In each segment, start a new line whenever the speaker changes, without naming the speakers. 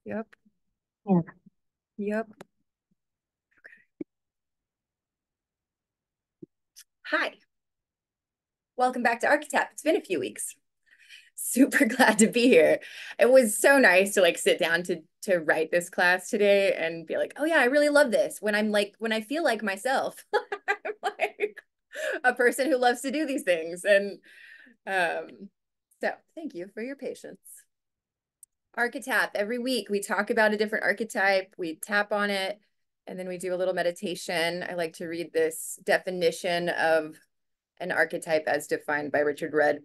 Yep.
Yeah.
Yep. Hi. Welcome back to ArcheTAP. It's been a few weeks. Super glad to be here. It was so nice to like sit down to write this class today and be like, oh yeah, I really love this. When I feel like myself, I'm like a person who loves to do these things. And so thank you for your patience. ArcheTAP, every week we talk about a different archetype, we tap on it, and then we do a little meditation. I like to read this definition of an archetype as defined by Richard Rudd.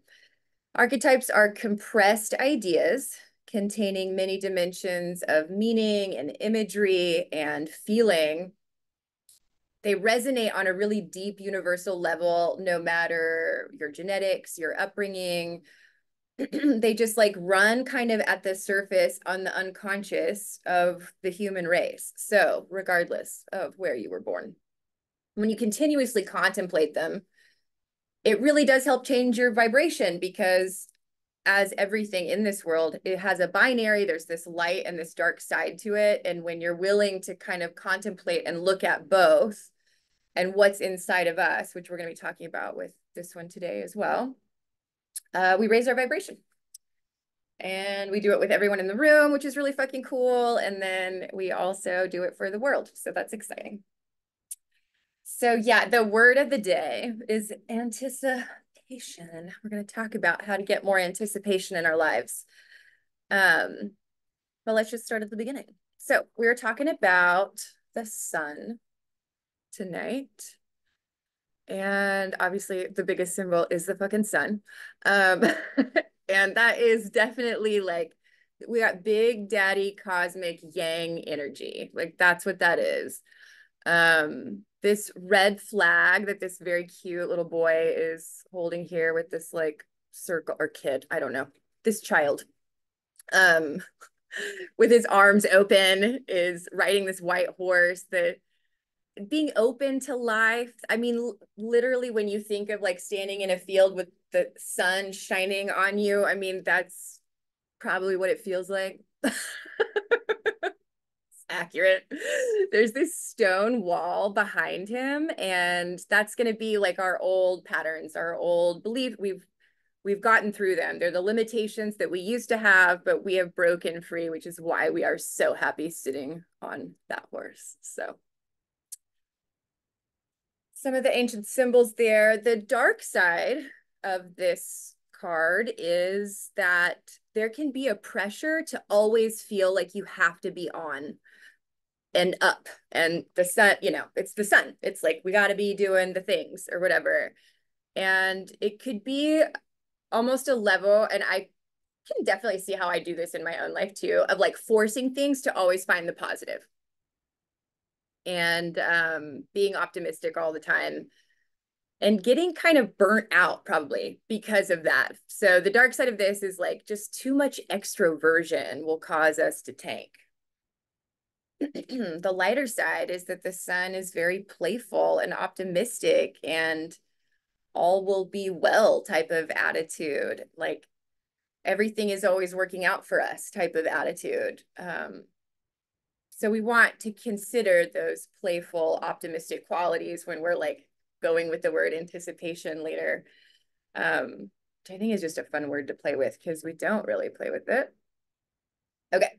Archetypes are compressed ideas containing many dimensions of meaning and imagery and feeling. They resonate on a really deep universal level, no matter your genetics, your upbringing. They just like run kind of at the surface on the unconscious of the human race. So, regardless of where you were born, when you continuously contemplate them, it really does help change your vibration because as everything in this world, it has a binary. There's this light and this dark side to it. And when you're willing to kind of contemplate and look at both and what's inside of us, which we're going to be talking about with this one today as well, we raise our vibration. And we do it with everyone in the room, which is really fucking cool. And then we also do it for the world. So that's exciting. So yeah, the word of the day is anticipation. We're going to talk about how to get more anticipation in our lives. But let's just start at the beginning. So we were talking about the sun tonight. And obviously the biggest symbol is the fucking sun. Um, and that is definitely like, we got big daddy cosmic yang energy. Like that's what that is. This red flag that this very cute little boy is holding here with this like circle or kid, I don't know, this child. Um, with his arms open is riding this white horse that being open to life. I mean, literally when you think of like standing in a field with the sun shining on you, I mean, that's probably what it feels like. Accurate. There's this stone wall behind him, and that's going to be like our old patterns, our old belief. We've gotten through them. They're the limitations that we used to have, but we have broken free, which is why we are so happy sitting on that horse. So some of the ancient symbols there. The dark side of this card is that there can be a pressure to always feel like you have to be on and up, and the sun, you know, it's the sun, it's like we got to be doing the things or whatever. And it could be almost a level, and I can definitely see how I do this in my own life too, of like forcing things to always find the positive and being optimistic all the time and getting kind of burnt out probably because of that. So the dark side of this is like just too much extroversion will cause us to tank. The lighter side is that the sun is very playful and optimistic and all will be well type of attitude. Like everything is always working out for us type of attitude. So we want to consider those playful, optimistic qualities when we're like going with the word anticipation later, which I think is just a fun word to play with because we don't really play with it. Okay,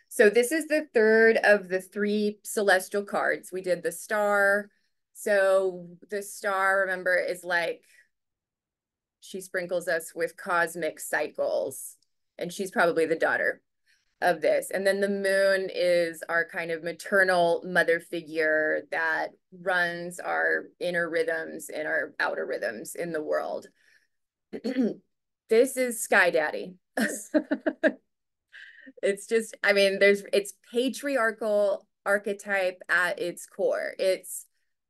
so this is the third of the three celestial cards. We did the star. So the star, remember, is like she sprinkles us with cosmic cycles, and she's probably the daughter of this. And then the moon is our kind of maternal mother figure that runs our inner rhythms and our outer rhythms in the world. This is Sky Daddy. It's just, I mean, it's patriarchal archetype at its core. It's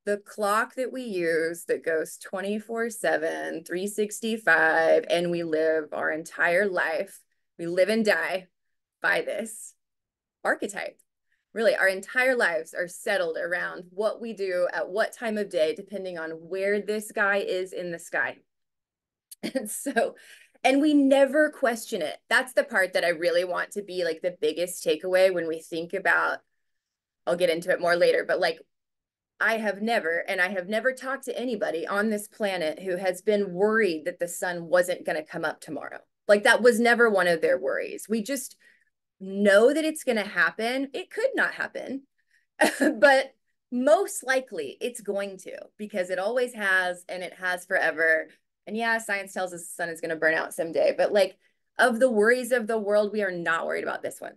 the clock that we use that goes 24/7, 365, and we live our entire life. We live and die by this archetype. Really, our entire lives are settled around what we do at what time of day, depending on where this guy is in the sky. And so And we never question it. That's the part that I really want to be like the biggest takeaway when we think about, I'll get into it more later, but like I have never talked to anybody on this planet who has been worried that the sun wasn't going to come up tomorrow. Like that was never one of their worries. We just know that it's going to happen. It could not happen, but most likely it's going to, because it always has and it has forever. And yeah, science tells us the sun is going to burn out someday, but like of the worries of the world, we are not worried about this one.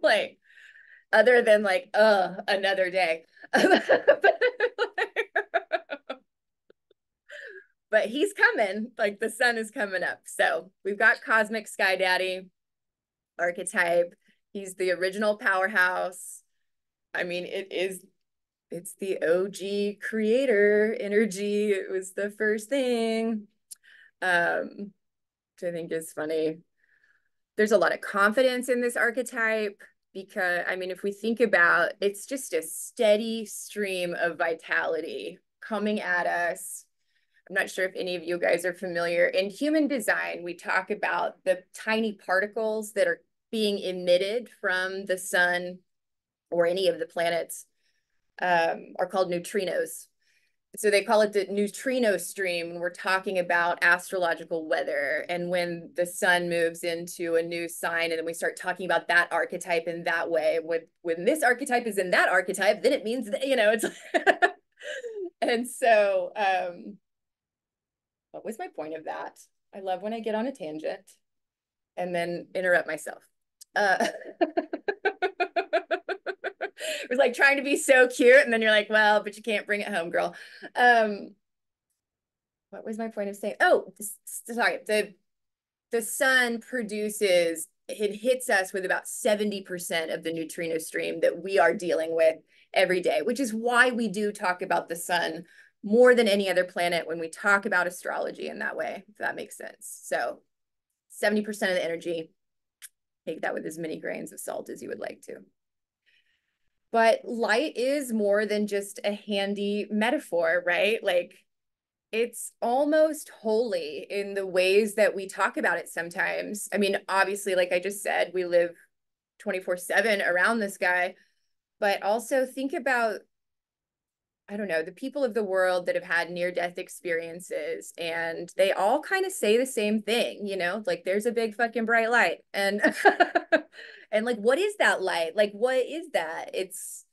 Like other than like, another day. But he's coming, like the sun is coming up. So we've got cosmic sky daddy archetype. He's the original powerhouse. I mean, it's the OG creator energy. It was the first thing, which I think is funny. There's a lot of confidence in this archetype because, I mean, if we think about, it's just a steady stream of vitality coming at us. I'm not sure if any of you guys are familiar. In human design, we talk about the tiny particles that are being emitted from the sun or any of the planets, are called neutrinos. So they call it the neutrino stream when we're talking about astrological weather and when the sun moves into a new sign, and then we start talking about that archetype in that way. When this archetype is in that archetype, then it means that, you know, it's and so what was my point of that? I love when I get on a tangent and then interrupt myself. It was like trying to be so cute, and then you're like, well, but you can't bring it home, girl. What was my point of saying? Oh, sorry. The sun produces, it hits us with about 70% of the neutrino stream that we are dealing with every day, which is why we do talk about the sun more than any other planet when we talk about astrology in that way, if that makes sense. So 70% of the energy, take that with as many grains of salt as you would like to. But light is more than just a handy metaphor, right? Like it's almost holy in the ways that we talk about it sometimes. I mean, obviously, like I just said, we live 24/7 around this guy, but also think about, I don't know, the people of the world that have had near-death experiences, and they all kind of say the same thing, you know, like there's a big fucking bright light. And and like, what is that light? Like, what is that? It's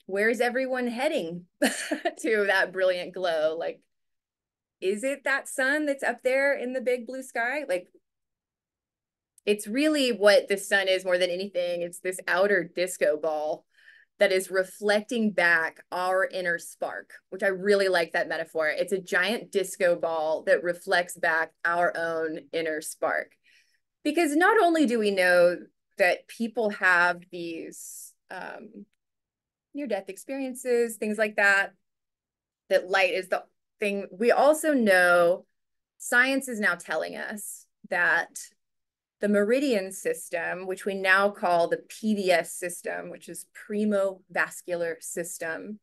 where's everyone heading to that brilliant glow? Like, is it that sun that's up there in the big blue sky? Like, it's really what the sun is more than anything. It's this outer disco ball that is reflecting back our inner spark, which I really like that metaphor. It's a giant disco ball that reflects back our own inner spark. Because not only do we know that people have these near-death experiences, things like that, that light is the thing, we also know science is now telling us that the meridian system, which we now call the PVS system, which is primo-vascular system,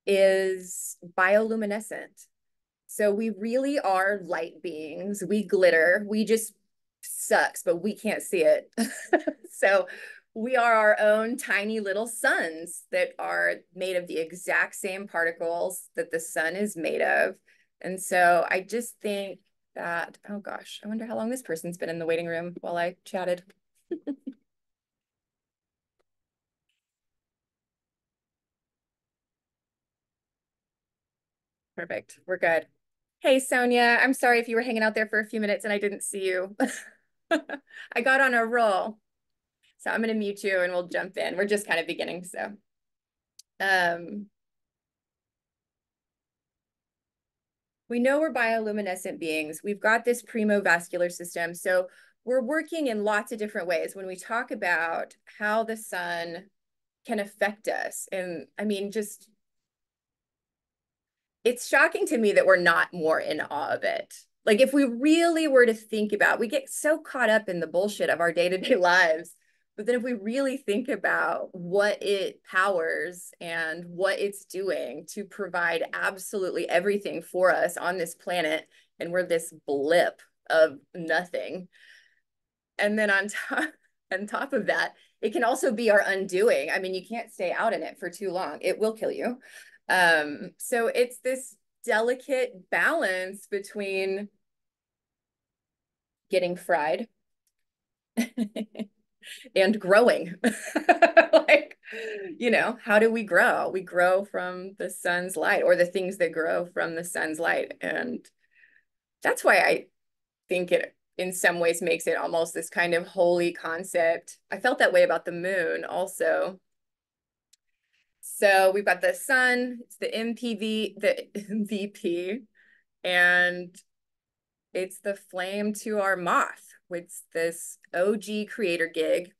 is bioluminescent. So we really are light beings. We glitter. We just sucks, but we can't see it. So we are our own tiny little suns that are made of the exact same particles that the sun is made of. And so I just think that, oh gosh, I wonder how long this person's been in the waiting room while I chatted. Perfect. We're good. Hey, Sonia, I'm sorry if you were hanging out there for a few minutes and I didn't see you. I got on a roll. So I'm going to mute you and we'll jump in. We're just kind of beginning, so. We know we're bioluminescent beings. We've got this primo-vascular system. So we're working in lots of different ways when we talk about how the sun can affect us. And I mean, just, it's shocking to me that we're not more in awe of it. Like if we really were to think about, we get so caught up in the bullshit of our day-to-day lives. But then if we really think about what it powers and what it's doing to provide absolutely everything for us on this planet, and we're this blip of nothing. And then on top of that, it can also be our undoing. I mean, you can't stay out in it for too long. It will kill you. So it's this delicate balance between getting fried and growing. Like, you know, how do we grow? We grow from the sun's light, or the things that grow from the sun's light. And that's why I think it in some ways makes it almost this kind of holy concept. I felt that way about the moon also. So we've got the sun, it's the MPV, the MVP, and it's the flame to our moth. It's this OG creator gig.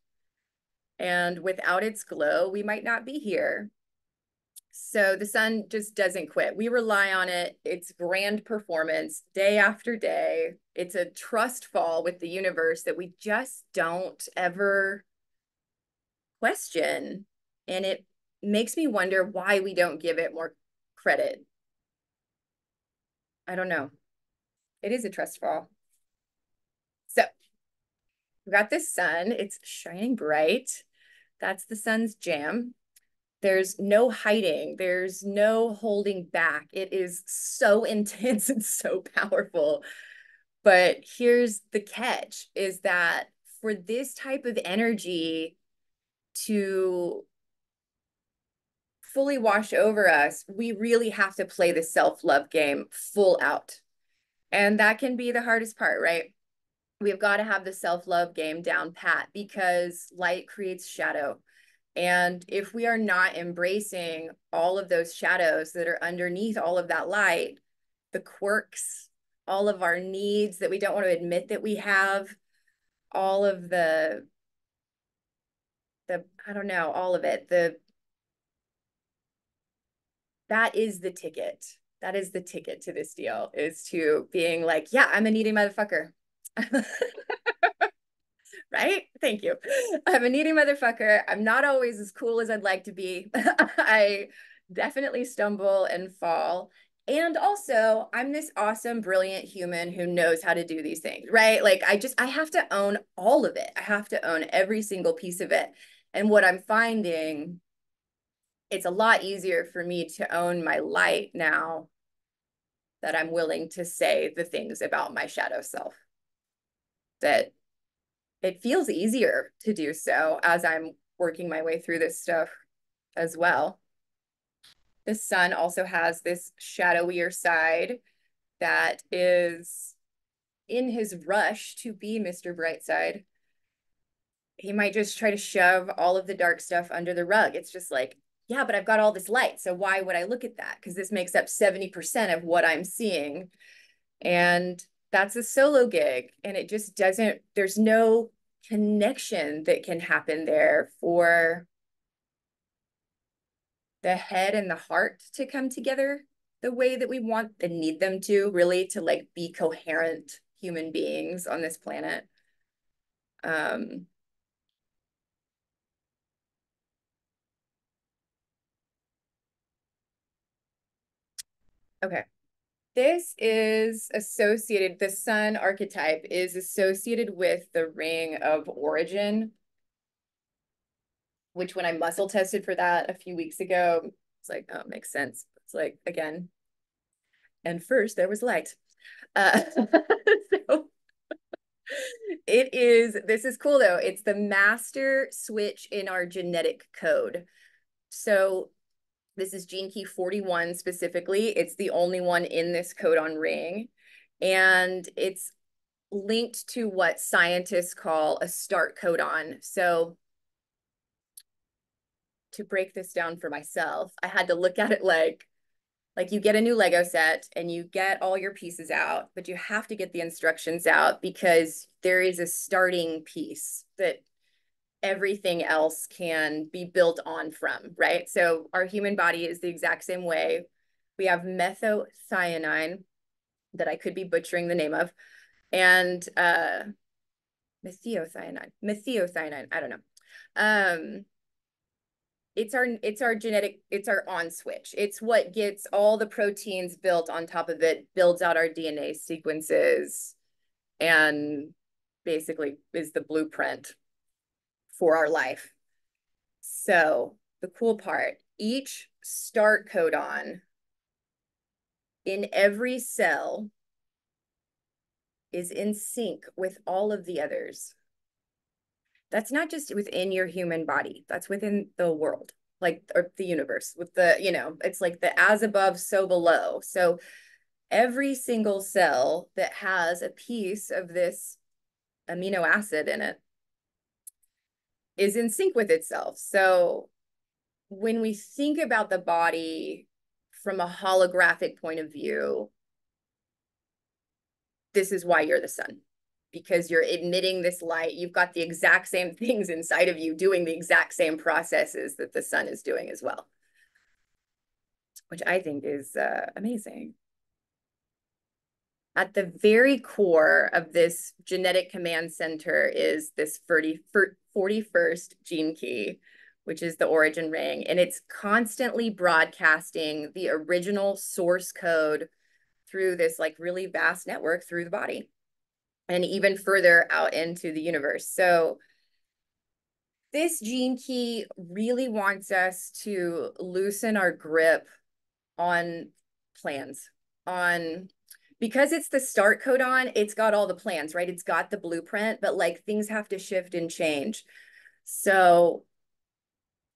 And without its glow, we might not be here. So the sun just doesn't quit. We rely on it. It's grand performance day after day. It's a trust fall with the universe that we just don't ever question. And it makes me wonder why we don't give it more credit. I don't know. It is a trust fall. So we got this sun. It's shining bright. That's the sun's jam. There's no hiding. There's no holding back. It is so intense and so powerful. But here's the catch, is that for this type of energy to fully wash over us, we really have to play the self-love game full out. And that can be the hardest part, right? We've got to have the self-love game down pat, because light creates shadow. And if we are not embracing all of those shadows that are underneath all of that light, the quirks, all of our needs that we don't want to admit that we have, all of the I don't know, all of it, that is the ticket. That is the ticket to this deal, is to being like, yeah, I'm a needy motherfucker. Right? Thank you. I'm a needy motherfucker. I'm not always as cool as I'd like to be. I definitely stumble and fall. And also, I'm this awesome, brilliant human who knows how to do these things, right? Like, I have to own all of it. I have to own every single piece of it. And what I'm finding, it's a lot easier for me to own my light now that I'm willing to say the things about my shadow self, that it feels easier to do so as I'm working my way through this stuff as well. The sun also has this shadowier side that is in his rush to be Mr. Brightside. He might just try to shove all of the dark stuff under the rug. It's just like, yeah, but I've got all this light. So why would I look at that? Because this makes up 70% of what I'm seeing. And that's a solo gig. And it just doesn't, there's no connection that can happen there for the head and the heart to come together the way that we want and need them to, really, to like be coherent human beings on this planet. Okay. This is associated, the sun archetype is associated with the ring of origin, which when I muscle tested for that a few weeks ago, it's like, oh, it makes sense. It's like, again, and first there was light. So this is cool though. It's the master switch in our genetic code. So this is gene key 41 specifically. It's the only one in this codon ring. And it's linked to what scientists call a start codon. So to break this down for myself, I had to look at it like you get a new Lego set and you get all your pieces out, but you have to get the instructions out because there is a starting piece that everything else can be built on from, right? So our human body is the exact same way. We have methocyanine that I could be butchering the name of, and methionine, I don't know. it's our on switch. It's what gets all the proteins built on top of it, builds out our DNA sequences, and basically is the blueprint for our life. So the cool part, each start codon in every cell is in sync with all of the others. That's not just within your human body, that's within the world, like, or the universe, with the, it's like the as above, so below. So every single cell that has a piece of this amino acid in it is in sync with itself. So when we think about the body from a holographic point of view, this is why you're the sun, because you're emitting this light. You've got the exact same things inside of you doing the exact same processes that the sun is doing as well, which I think is amazing. At the very core of this genetic command center is this 41st gene key, which is the origin ring. And it's constantly broadcasting the original source code through this like really vast network through the body and even further out into the universe. So this gene key really wants us to loosen our grip on plans, because it's the start codon, it's got all the plans, right? It's got the blueprint, but like things have to shift and change. So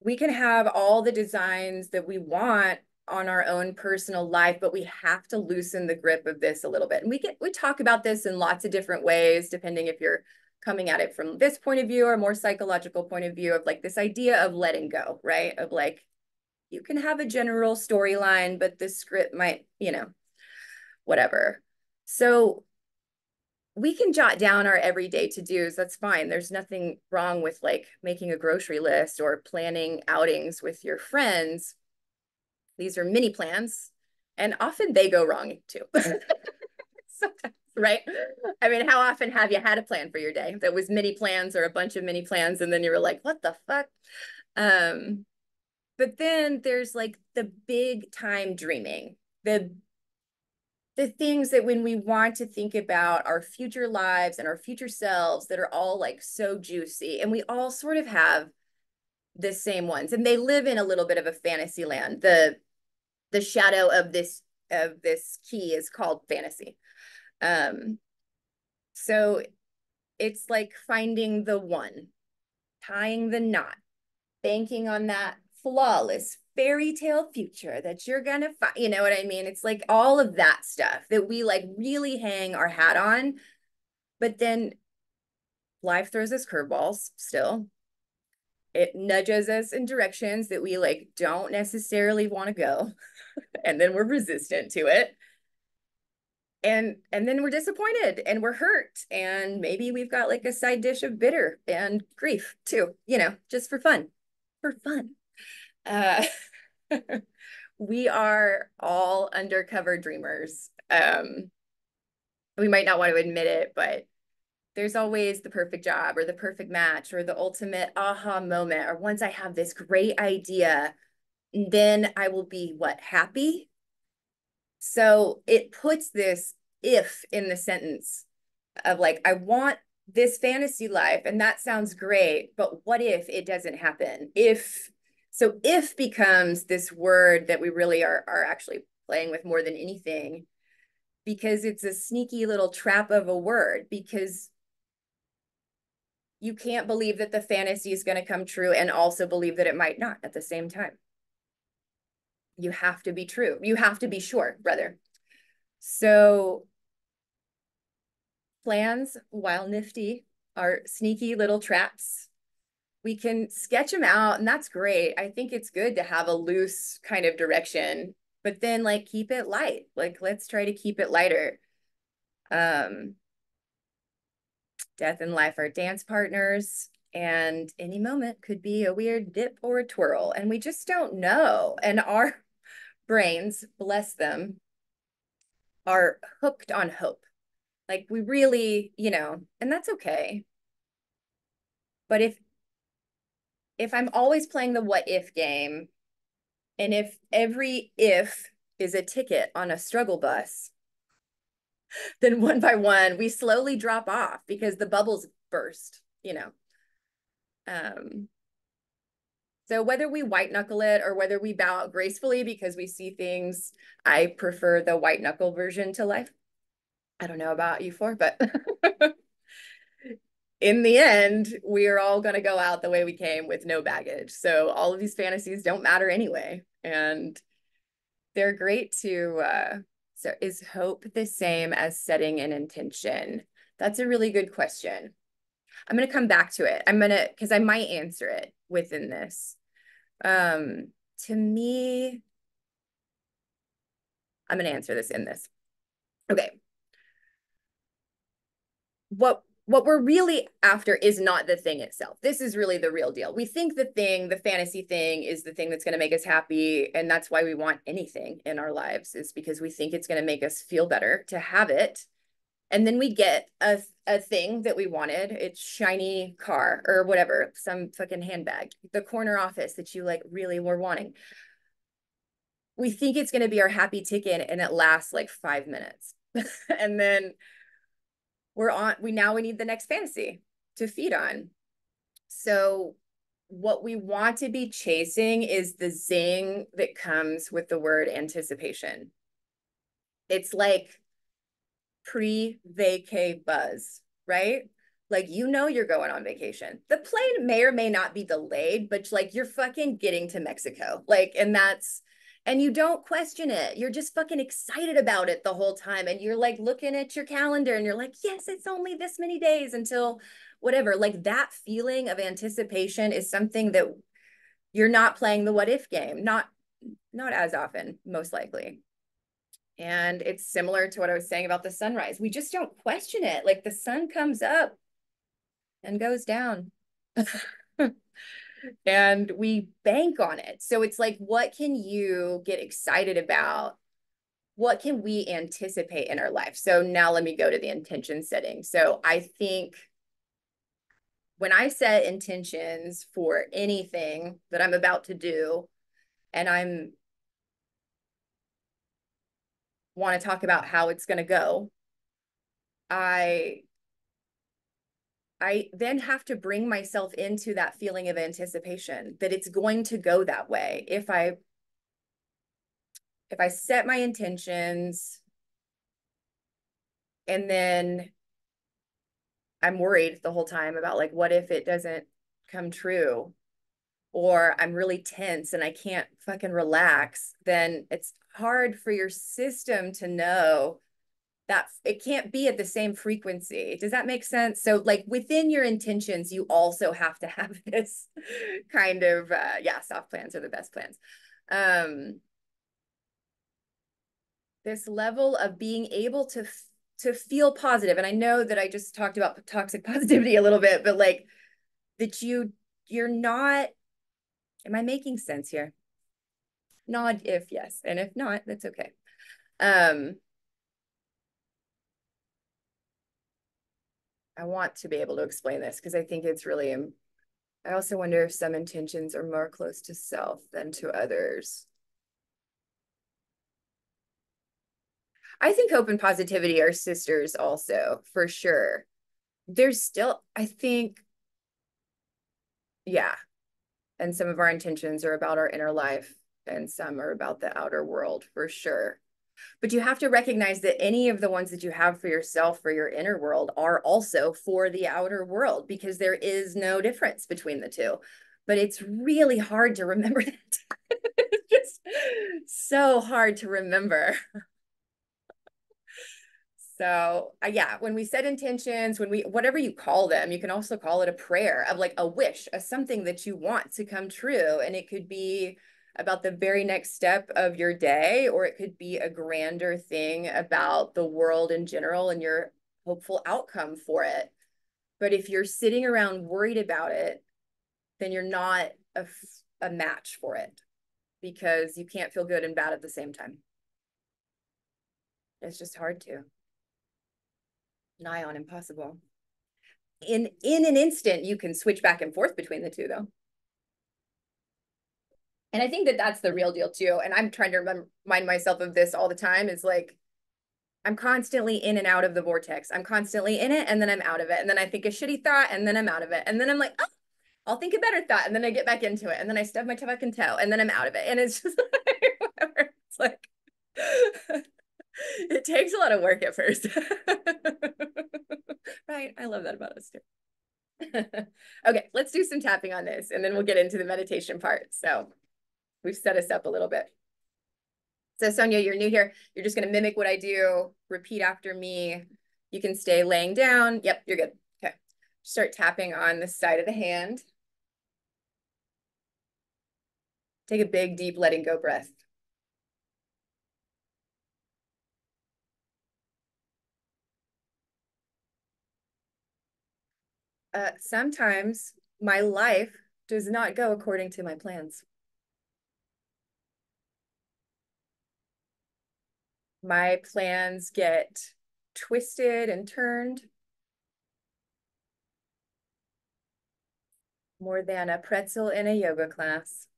we can have all the designs that we want on our own personal life, but we have to loosen the grip of this a little bit. And we talk about this in lots of different ways, depending if you're coming at it from this point of view or more psychological point of view, of like this idea of letting go, right? Of like, you can have a general storyline, but the script might, whatever. So we can jot down our everyday to-dos. That's fine. There's nothing wrong with like making a grocery list or planning outings with your friends. These are mini plans, and often they go wrong too. Sometimes, right? I mean, how often have you had a plan for your day that was mini plans or a bunch of mini plans, and then you were like, what the fuck? But then there's like the big time dreaming, the things that when we want to think about our future lives and our future selves that are all like so juicy, and we all sort of have the same ones, and they live in a little bit of a fantasy land. The shadow of this key is called fantasy. So it's like finding the one, tying the knot, banking on that flawless fairy tale future that you're gonna find, you know what I mean? It's like all of that stuff that we like really hang our hat on, but then life throws us curveballs still. It nudges us in directions that we like don't necessarily want to go, and then we're resistant to it. And then we're disappointed and we're hurt, and maybe we've got like a side dish of bitter and grief too, just for fun. For fun. Uh, we are all undercover dreamers. We might not want to admit it, but there's always the perfect job or the perfect match or the ultimate aha moment, or once I have this great idea, then I will be what, happy? So it puts this if in the sentence of like, I want this fantasy life, and that sounds great, but what if it doesn't happen? If becomes this word that we really are actually playing with more than anything, because it's a sneaky little trap of a word, because you can't believe that the fantasy is going to come true and also believe that it might not at the same time. You have to be true. You have to be sure, rather. So plans, while nifty, are sneaky little traps. We can sketch them out, and that's great. I think it's good to have a loose kind of direction, but then like keep it light. Like, let's try to keep it lighter. Death and life are dance partners, and any moment could be a weird dip or a twirl, and we just don't know. And our brains, bless them, are hooked on hope. Like, we really, and that's okay. But if I'm always playing the what if game, and if every if is a ticket on a struggle bus, then one by one we slowly drop off because the bubbles burst, you know. Um, so whether we white knuckle it or whether we bow out gracefully because we see things, I prefer the white knuckle version to life. I don't know about you four, but in the end, we are all going to go out the way we came with no baggage. So all of these fantasies don't matter anyway. And they're great to, so is hope the same as setting an intention? That's a really good question. I'm going to come back to it. Because I might answer it within this. To me, I'm going to answer this in this. Okay. What we're really after is not the thing itself. This is really the real deal. We think the thing, the fantasy thing, is the thing that's going to make us happy. And that's why we want anything in our lives, is because we think it's going to make us feel better to have it. And then we get a thing that we wanted. It's shiny car or whatever, some fucking handbag, the corner office that you like really were wanting. We think it's going to be our happy ticket, and it lasts like 5 minutes. And then we need the next fantasy to feed on. So what we want to be chasing is the zing that comes with the word anticipation. It's like pre-vacay buzz, right? Like, you know, you're going on vacation. The plane may or may not be delayed, but like you're fucking getting to Mexico. Like, and you don't question it. You're just fucking excited about it the whole time. And you're like looking at your calendar and you're like, yes, it's only this many days until whatever. Like, that feeling of anticipation is something that you're not playing the what if game, not as often, most likely. And it's similar to what I was saying about the sunrise. We just don't question it. Like, the sun comes up and goes down. And we bank on it. So it's like, what can you get excited about? What can we anticipate in our life? So now let me go to the intention setting. So I think when I set intentions for anything that I'm about to do, and I'm want to talk about how it's going to go, I then have to bring myself into that feeling of anticipation that it's going to go that way. If I set my intentions and then I'm worried the whole time about like, what if it doesn't come true? Or I'm really tense and I can't fucking relax, then it's hard for your system to know that it can't be at the same frequency. Does that make sense? So like within your intentions, you also have to have this kind of, soft plans are the best plans. This level of being able to feel positive. And I know that I just talked about toxic positivity a little bit, but like that you're not, am I making sense here? Nod if yes, and if not, that's okay. I want to be able to explain this because I think it's really, I also wonder if some intentions are more close to self than to others. I think hope and positivity are sisters also, for sure. There's still, I think, yeah. And some of our intentions are about our inner life and some are about the outer world, for sure. But you have to recognize that any of the ones that you have for yourself, for your inner world, are also for the outer world, because there is no difference between the two. But it's really hard to remember that. It's just so hard to remember. So yeah, when we set intentions, whatever you call them, you can also call it a prayer of like a wish, of something that you want to come true. And it could be about the very next step of your day, or it could be a grander thing about the world in general and your hopeful outcome for it. But if you're sitting around worried about it, then you're not a match for it, because you can't feel good and bad at the same time. It's just hard to. Nigh on impossible. In an instant, you can switch back and forth between the two, though. And I think that that's the real deal too. And I'm trying to remind myself of this all the time is like, I'm constantly in and out of the vortex. I'm constantly in it and then I'm out of it. And then I think a shitty thought and then I'm out of it. And then I'm like, oh, I'll think a better thought. And then I get back into it. And then I stub my fucking toe and then I'm out of it. And it's just like, whatever. It's like, it takes a lot of work at first. Right. I love that about us too. Okay, let's do some tapping on this and then we'll get into the meditation part. So we've set us up a little bit. So Sonia, you're new here. You're just going to mimic what I do. Repeat after me. You can stay laying down. Yep, you're good. Okay. Start tapping on the side of the hand. Take a big, deep letting go breath. Sometimes my life does not go according to my plans. My plans get twisted and turned more than a pretzel in a yoga class.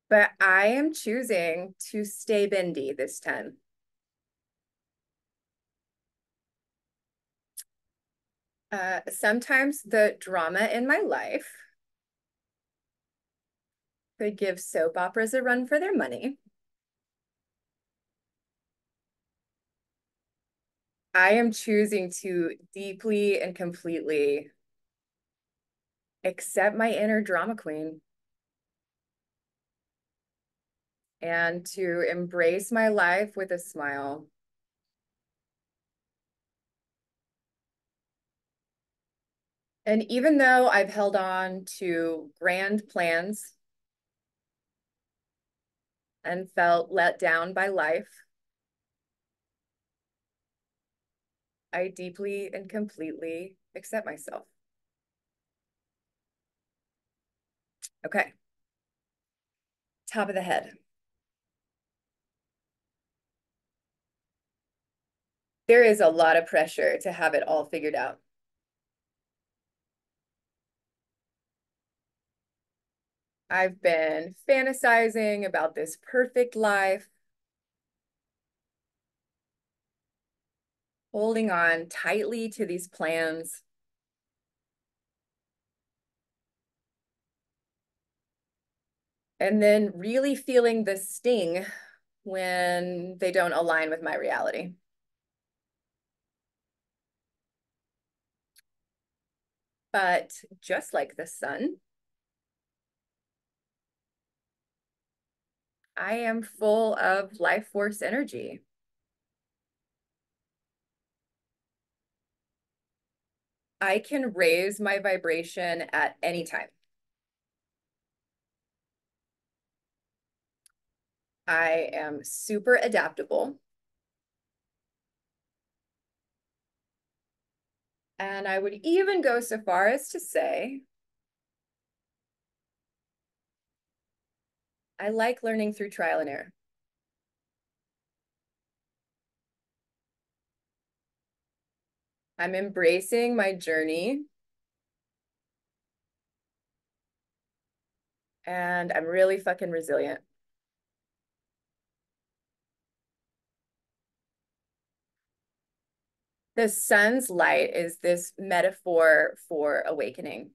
But I am choosing to stay bendy this time. Sometimes the drama in my life could give soap operas a run for their money. I am choosing to deeply and completely accept my inner drama queen and to embrace my life with a smile. And even though I've held on to grand plans and felt let down by life, I deeply and completely accept myself. Okay. Top of the head. There is a lot of pressure to have it all figured out. I've been fantasizing about this perfect life, holding on tightly to these plans. And then really feeling the sting when they don't align with my reality. But just like the sun, I am full of life force energy. I can raise my vibration at any time. I am super adaptable. And I would even go so far as to say, I like learning through trial and error. I'm embracing my journey. And I'm really fucking resilient. The sun's light is this metaphor for awakening.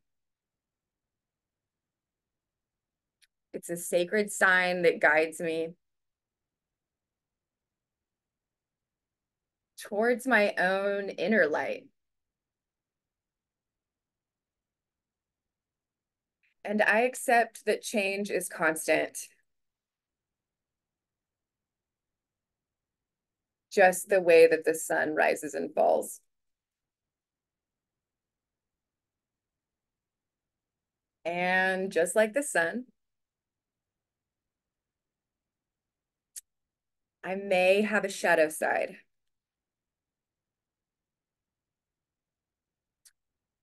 It's a sacred sign that guides me towards my own inner light. And I accept that change is constant, just the way that the sun rises and falls. And just like the sun, I may have a shadow side,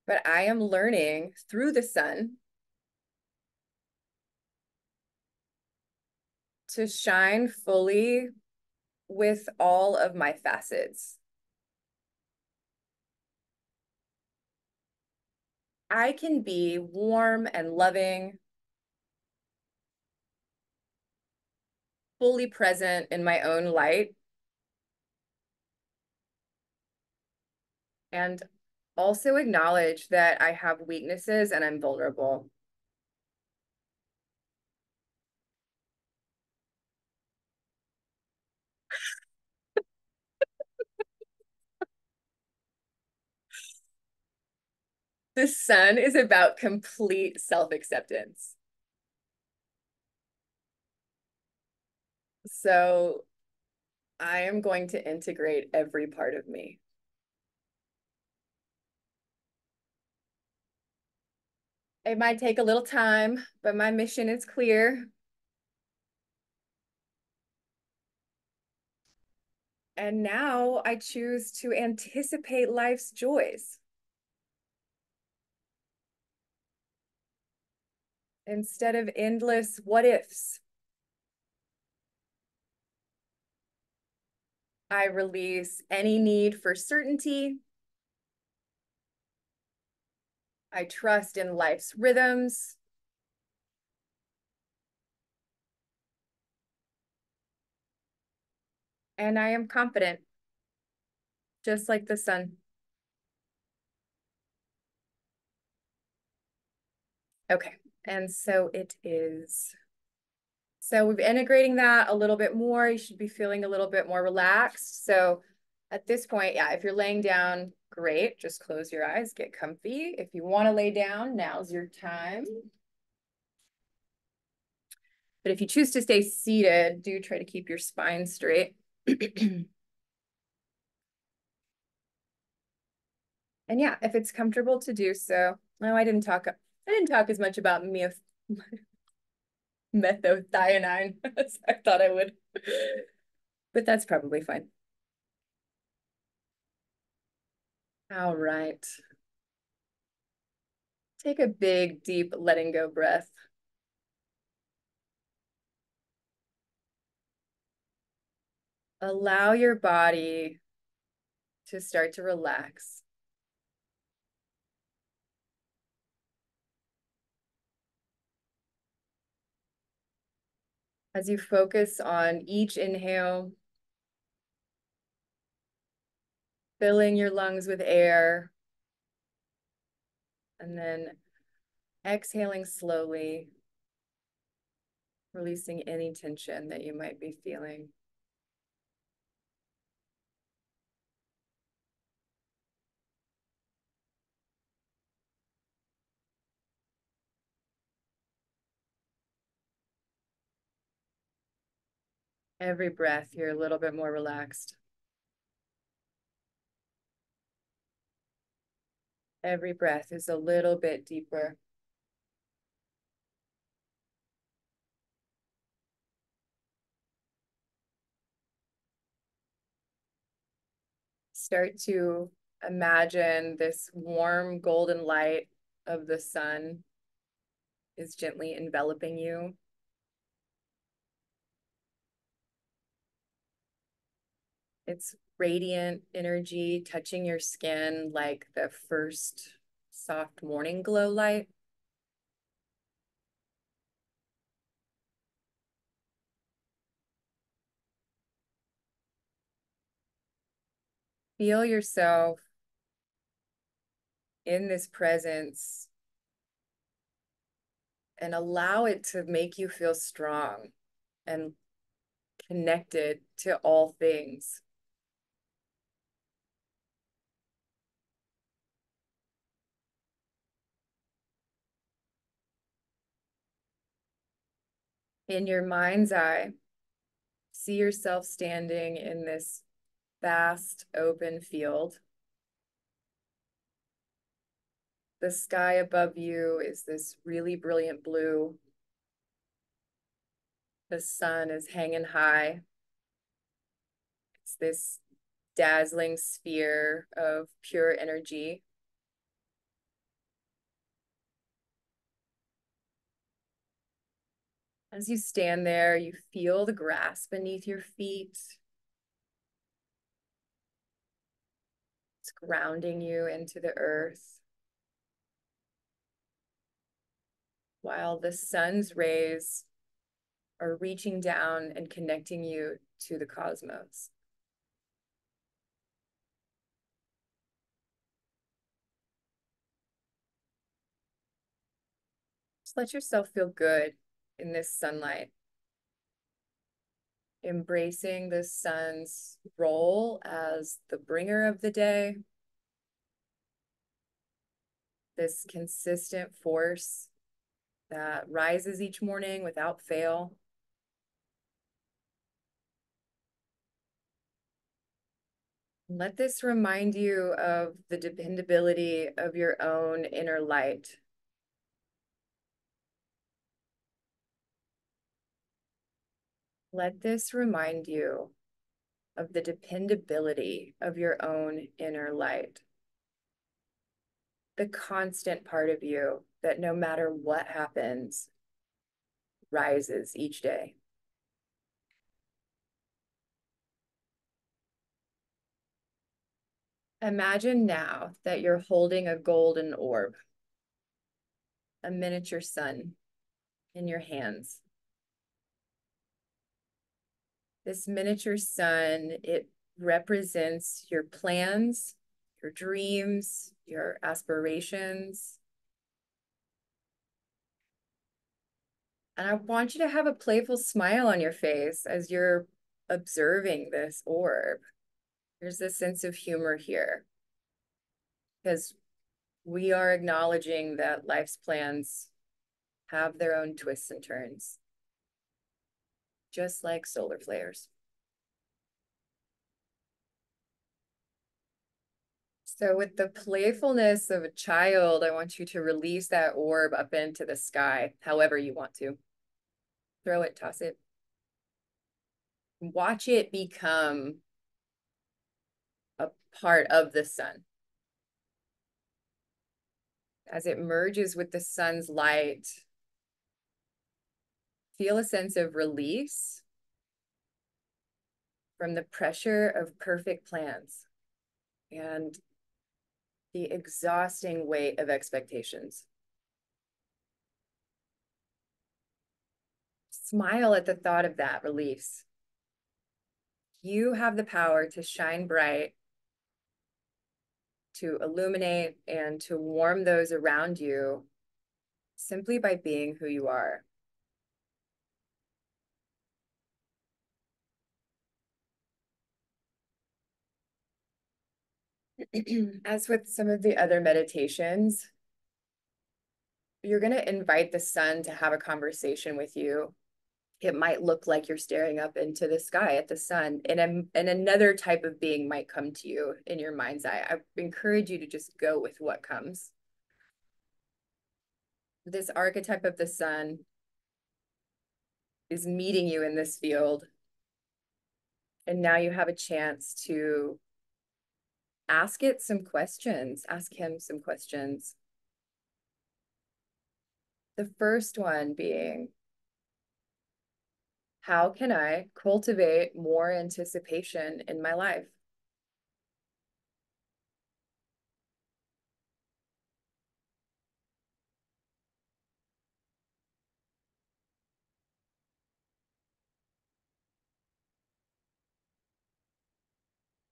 but I am learning through the sun to shine fully with all of my facets. I can be warm and loving, fully present in my own light, and also acknowledge that I have weaknesses and I'm vulnerable. The sun is about complete self-acceptance. So I am going to integrate every part of me. It might take a little time, but my mission is clear. And now I choose to anticipate life's joys instead of endless what ifs. I release any need for certainty. I trust in life's rhythms. And I am confident, just like the sun. Okay, and so it is. So we're integrating that a little bit more. You should be feeling a little bit more relaxed. So at this point, yeah, if you're laying down, great. Just close your eyes, get comfy. If you want to lay down, now's your time. But if you choose to stay seated, do try to keep your spine straight. And yeah, if it's comfortable to do so. No, I didn't talk as much about methylthionine as I thought I would. But that's probably fine. All right. Take a big, deep letting go breath. Allow your body to start to relax. As you focus on each inhale, filling your lungs with air, and then exhaling slowly, releasing any tension that you might be feeling. Every breath, you're a little bit more relaxed. Every breath is a little bit deeper. Start to imagine this warm golden light of the sun is gently enveloping you. It's radiant energy touching your skin like the first soft morning glow light. Feel yourself in this presence and allow it to make you feel strong and connected to all things. In your mind's eye, see yourself standing in this vast open field. The sky above you is this really brilliant blue. The sun is hanging high. It's this dazzling sphere of pure energy. As you stand there, you feel the grass beneath your feet. It's grounding you into the earth. while the sun's rays are reaching down and connecting you to the cosmos. Just let yourself feel good in this sunlight, embracing the sun's role as the bringer of the day, this consistent force that rises each morning without fail. Let this remind you of the dependability of your own inner light. Let this remind you of the dependability of your own inner light. The constant part of you that no matter what happens, rises each day. Imagine now that you're holding a golden orb, a miniature sun in your hands. This miniature sun, it represents your plans, your dreams, your aspirations. And I want you to have a playful smile on your face as you're observing this orb. There's this sense of humor here because we are acknowledging that life's plans have their own twists and turns, just like solar flares. So with the playfulness of a child, I want you to release that orb up into the sky, however you want to. Throw it, toss it. Watch it become a part of the sun. As it merges with the sun's light, feel a sense of release from the pressure of perfect plans and the exhausting weight of expectations. Smile at the thought of that release. You have the power to shine bright, to illuminate, and to warm those around you simply by being who you are. As with some of the other meditations, you're going to invite the sun to have a conversation with you. It might look like you're staring up into the sky at the sun, and another type of being might come to you in your mind's eye. I encourage you to just go with what comes. This archetype of the sun is meeting you in this field, and now you have a chance to ask it some questions, ask him some questions. The first one being, how can I cultivate more anticipation in my life?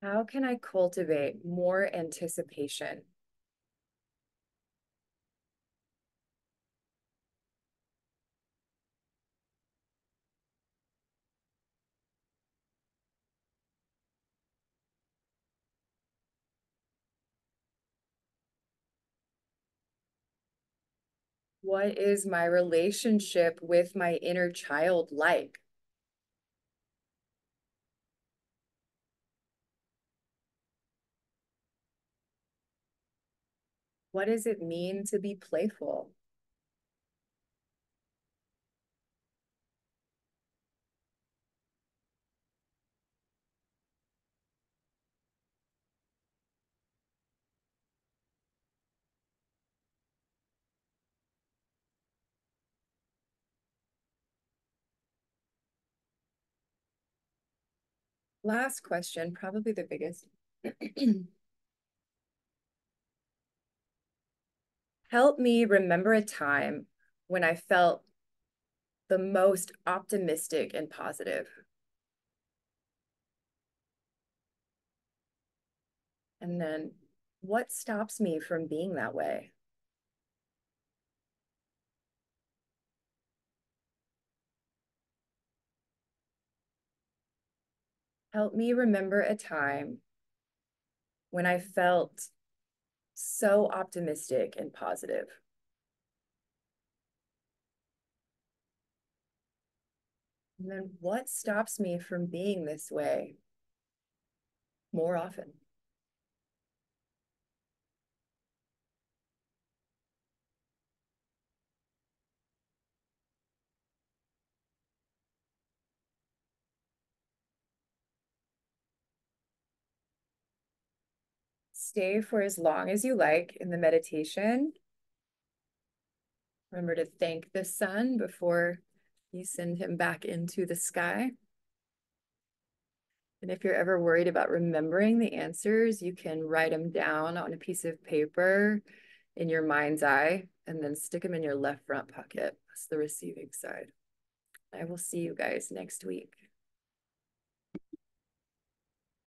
How can I cultivate more anticipation? What is my relationship with my inner child like? What does it mean to be playful? Last question, probably the biggest. Help me remember a time when I felt the most optimistic and positive. And then what stops me from being that way? Help me remember a time when I felt so optimistic and positive. And then what stops me from being this way more often? Stay for as long as you like in the meditation. Remember to thank the sun before you send him back into the sky. And if you're ever worried about remembering the answers, you can write them down on a piece of paper in your mind's eye and then stick them in your left front pocket. That's the receiving side. I will see you guys next week.